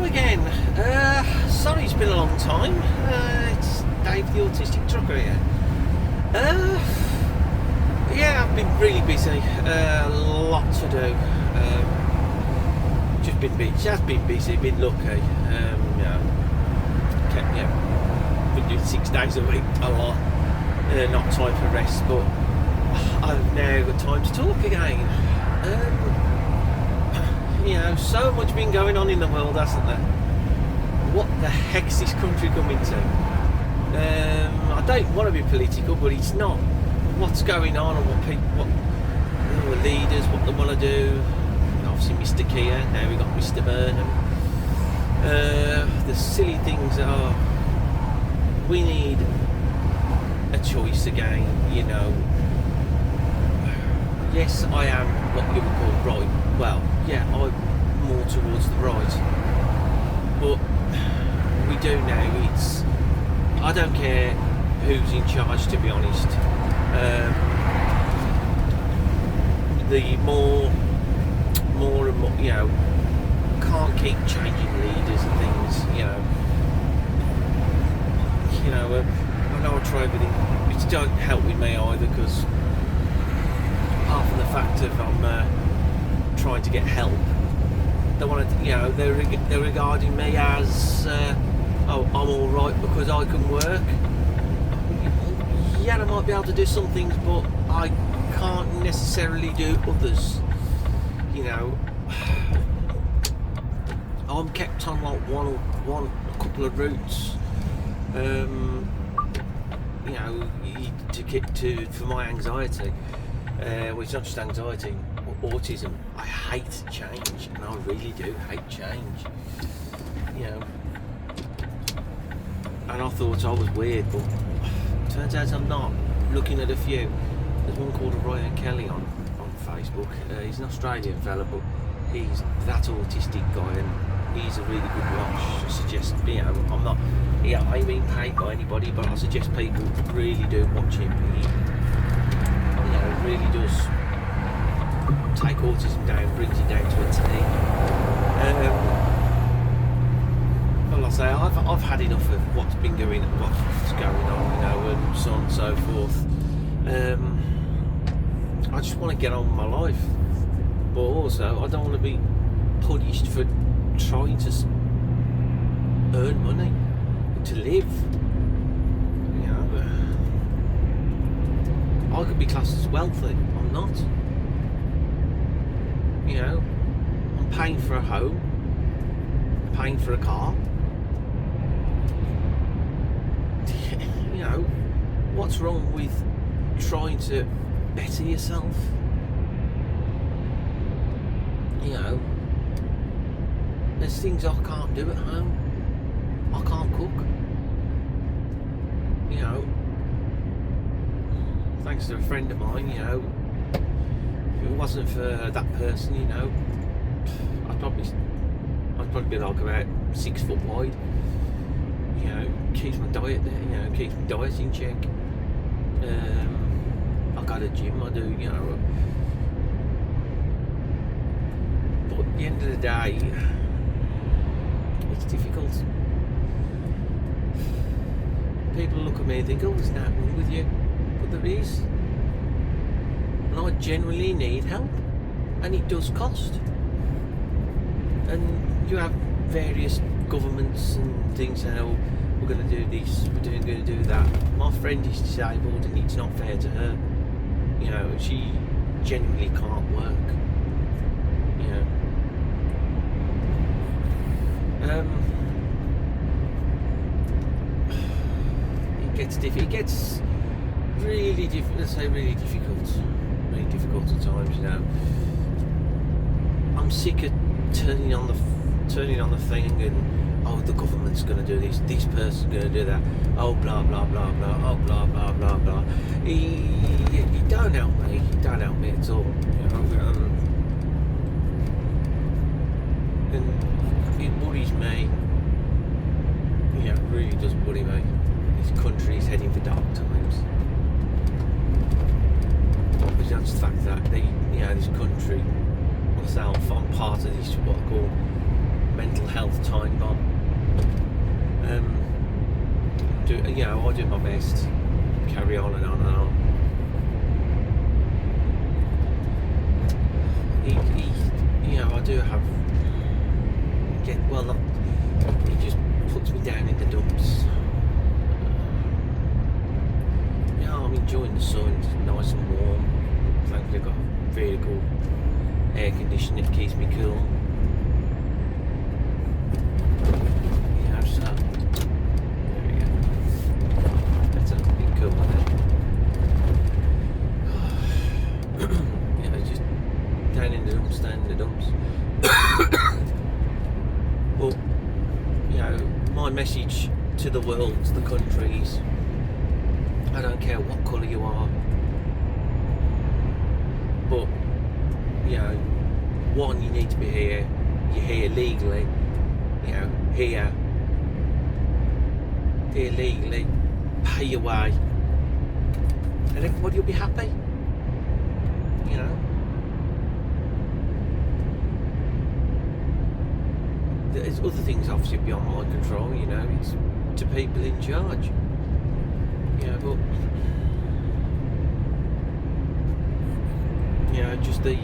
again. Sorry it's been a long time. It's Dave the Autistic Trucker here. Yeah, I've been really busy. Lot to do. Just been busy, been lucky. Been doing 6 days a week, a lot. Not time for rest, but I've now got time to talk again. So much been going on in the world, hasn't there? What the heck's this country coming to? I don't want to be political, but it's not. What's going on and what the leaders, what they want to do. Obviously Mr. Keir, now we've got Mr. Burnham. The silly things are, we need a choice again, Yes, I am what you would call right. Well, yeah, I'm more towards the right. But we do now, I don't care who's in charge, to be honest. The more and more, can't keep changing leaders and things, I know I try everything, it don't help with me either, because apart from the fact of I'm trying to get help, they want to, they're regarding me as, I'm all right because I can work. Yeah, I might be able to do some things, but I can't necessarily do others. I'm kept on like a couple of routes. For my anxiety. Well, it's not just anxiety, but autism. I hate change, and I really do hate change. And I thought I was weird, but turns out I'm not. Looking at a few, there's one called Ryan Kelly on Facebook. He's an Australian fella, but he's that autistic guy, and he's a really good watch. I suggest, I'm not. I ain't being paid by anybody, but I suggest people really do watch him. He really does take autism down, brings it down to a T. Well, I say I've had enough of what's going on, and so on and so forth. I just want to get on with my life, but also I don't want to be punished for trying to earn money to live. I could be classed as wealthy. I'm not. I'm paying for a home, paying for a car. What's wrong with trying to better yourself? There's things I can't do at home. I can't cook. Thanks to a friend of mine, if it wasn't for that person, I'd probably be like about 6 foot wide. Keeps my diet there, keeps my diet in check. I got a gym, I do, but at the end of the day, it's difficult. People look at me and think, oh, there's nothing wrong with you. But there is. And I genuinely need help. And it does cost. And you have various governments and things saying, oh, we're going to do this, we're going to do that. My friend is disabled and it's not fair to her. She genuinely can't work. It gets really difficult. Let's say really difficult at times. I'm sick of turning on the thing and the government's going to do this person's going to do that. Oh blah blah blah blah. Oh blah blah blah blah. It don't help me. It don't help me at all. And it worries me. It really does worry me. This country is heading for dark times. That's the fact that this country, myself, I'm part of this what I call mental health time bomb. I do my best, carry on and on and on. I do have he just puts me down in the dumps. I'm enjoying the sun, it's nice and warm. Thankfully I've got really cool air conditioning that keeps me cool. So there we go. That's a bit cool, just down in the dumps. Well, my message to the world, to the countries, I don't care what colour you are, but one, you need to be here. You're here legally. Here legally, pay your way, and everybody will be happy. There's other things obviously beyond my control. It's to people in charge. But just the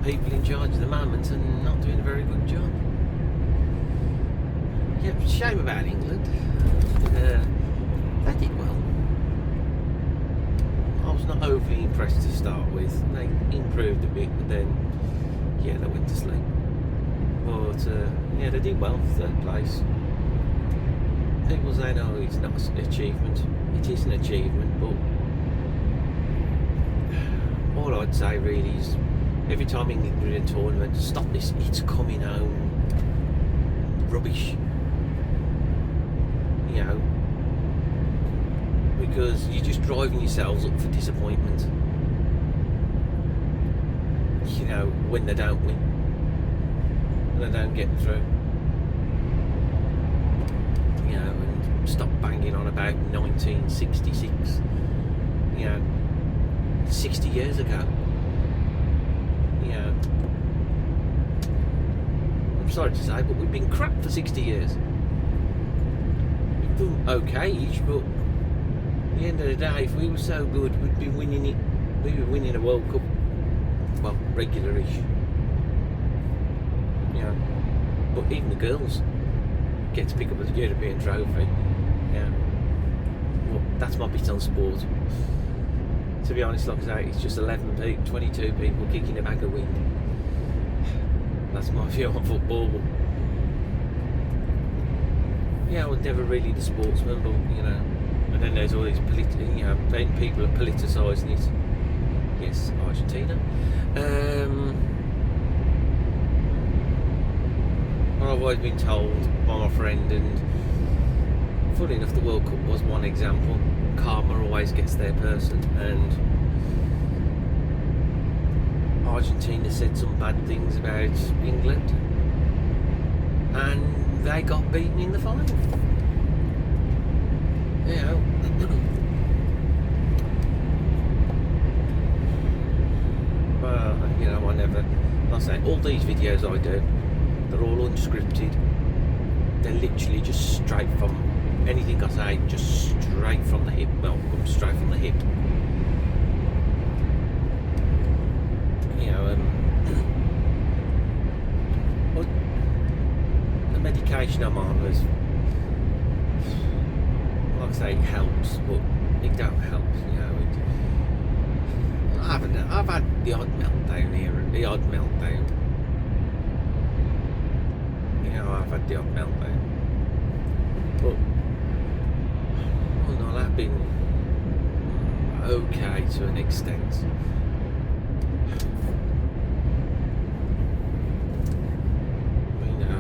people in charge at the moment are not doing a very good job. Shame about England. They did well. I was not overly impressed to start with. They improved a bit, but then they went to sleep. But they did well, 3rd place. People say, no, it's not an achievement. It is an achievement, but all I'd say really is every time England win a tournament, stop this "it's coming home" rubbish. Because you're just driving yourselves up for disappointment. When they don't win, and they don't get through. And stop banging on about 1966. 60 years ago. I'm sorry to say, but we've been crap for 60 years. We've done okay-ish, but at the end of the day, if we were so good, we'd be winning it. We'd be winning a World Cup, well, regular-ish. But even the girls get to pick up a European trophy. Well, that's my bit on sport. To be honest, like I say, it's just 22 people kicking a bag of wind. That's my view on football. I was never really the sportsman, but and then there's all these people are politicising it. Yes, Argentina. I've always been told by my friend, and funny enough, the World Cup was one example. Karma always gets their person, and Argentina said some bad things about England, and they got beaten in the final. I never. Like I say, all these videos I do, they're all unscripted. They're literally just straight from anything I say, just straight from the hip. Well, comes straight from the hip. The medication I'm on is, like I say, it helps, but it don't help. I've had the odd meltdown here, the odd meltdown. I've had the odd meltdown. But I've been okay to an extent.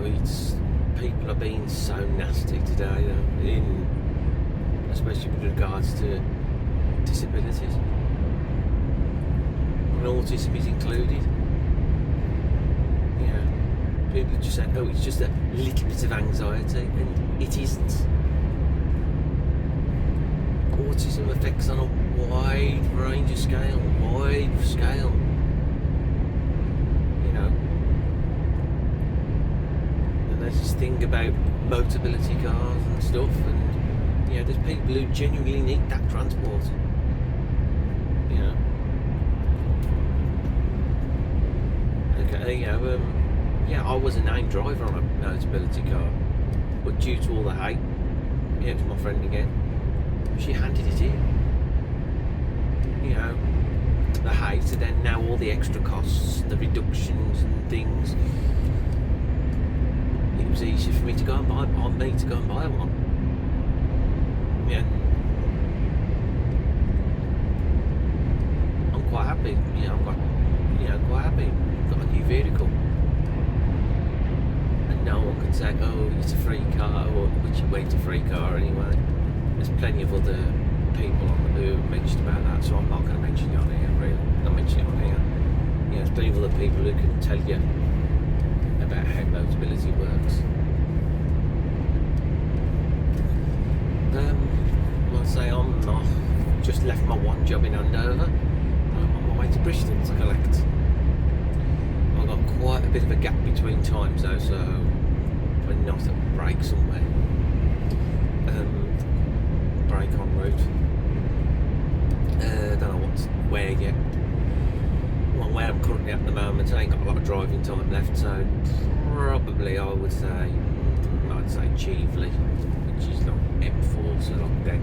It's people are being so nasty today, especially with regards to disabilities. And autism is included. People just say, "Oh, it's just a little bit of anxiety," and it isn't. Autism affects on a wide range of scale, there's this thing about mobility cars and stuff, and there's people who genuinely need that transport. Okay, I was a named driver on a mobility car, but due to all the hate, it was my friend again. She handed it in. The hate, and then now all the extra costs, the reductions and things. It was easier for me to go and buy one. Yeah. I'm quite happy. I'm quite happy. Got a new vehicle. And no one can say, oh, it's a free car, which it's a free car anyway. There's plenty of other people who mentioned about that, so I'm not going to mention it on here, really. Not mention it on here. There's plenty of other people who can tell you about how mobility works. I'll say I just left my one job in Andover. I'm on my way to Bristol to collect. I've got quite a bit of a gap between times though, so we're not at a break somewhere. Break en route. Don't know where yet. Well, where I'm currently at the moment, I ain't got a lot of driving time left, so probably I'd say Cheveley, which is like M4, so like then.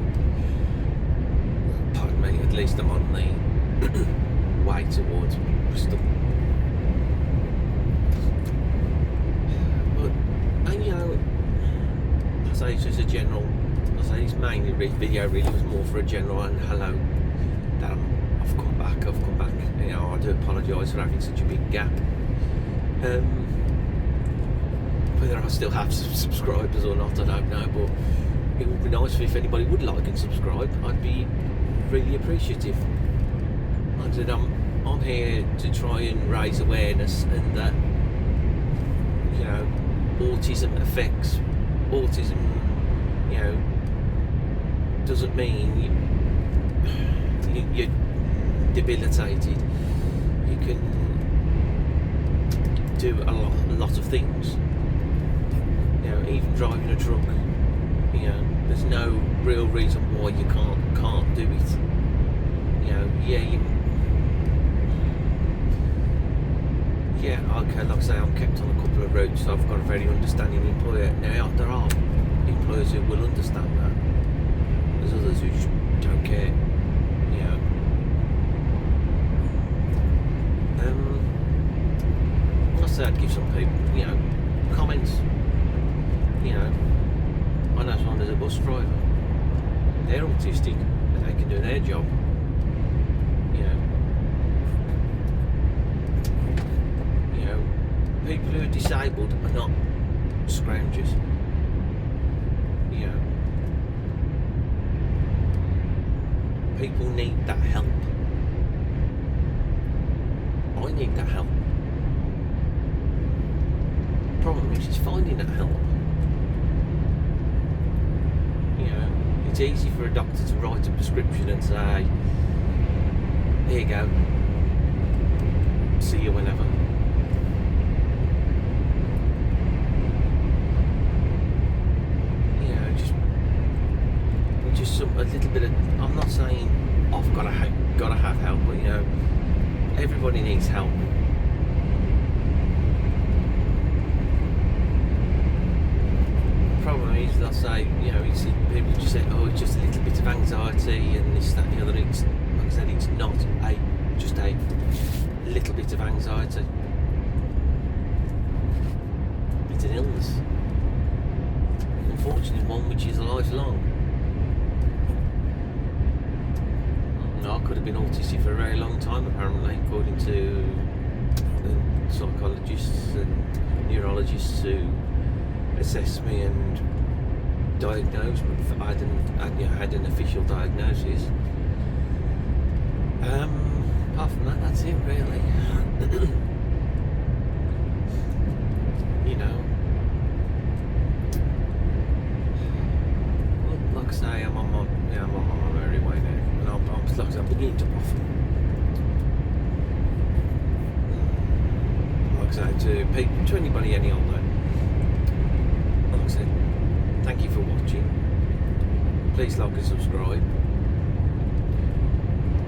Pardon me, at least I'm on the way towards Bristol. But, I say it's just a general. This mainly video really was more for a general and hello that I've come back. I do apologise for having such a big gap. Whether I still have some subscribers or not, I don't know, but it would be nice if anybody would like and subscribe. I'd be really appreciative. Like I said, I'm here to try and raise awareness, and that autism affects autism. Doesn't mean you're debilitated. You can do a lot of things. Even driving a truck. There's no real reason why you can't do it. Okay, like I say, I'm kept on a couple of routes, so I've got a very understanding employer. Now, there are employers who will understand that. There's others who just don't care. I say I'd give some people, comments. I know someone as a bus driver. They're autistic, and they can do their job. People who are disabled are not scroungers. People need that help. I need that help. Problem is finding that help. It's easy for a doctor to write a prescription and say, here you go, see you whenever. Just a little bit of, I'm not saying I've got to have help, but everybody needs help. Problem is, they'll say, people just say, oh, it's just a little bit of anxiety and this, that, and the other. It's, like I said, it's not just a little bit of anxiety. It's an illness. Unfortunately, one which is lifelong. I could have been autistic for a very long time, apparently, according to the psychologists and neurologists who assessed me and diagnosed me. I had an official diagnosis. Apart from that, that's it, really. Well, like I say, I'm on my merry way now. I'm beginning to offer. Like I say, to anybody any old day. please like and subscribe.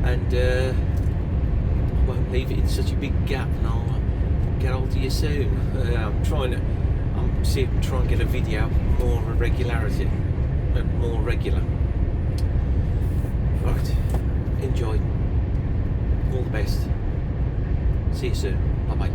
And I won't leave it in such a big gap, and I'll get hold of you soon. I'm trying to try and get a video more regular. Right, enjoy. All the best. See you soon. Bye bye.